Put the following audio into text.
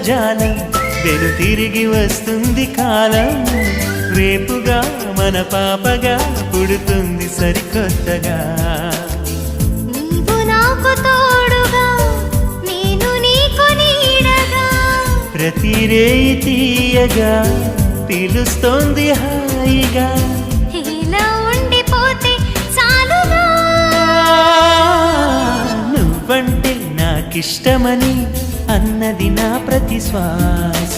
జాలం వెను తిరిగి వస్తుంది కాలం రేపుగా మన పాపగా పుడుతుంది సరికొత్తగా నీవు నాకు తోడుగా నేను నీకు నీడగా ప్రతి రేయి తీయగా పిలుస్తోంది హాయిగా ఇలా ఉండిపోతే చాలుగా నువ్వంటే నాకిష్టమని అన్నది నా ప్రతి శ్వాస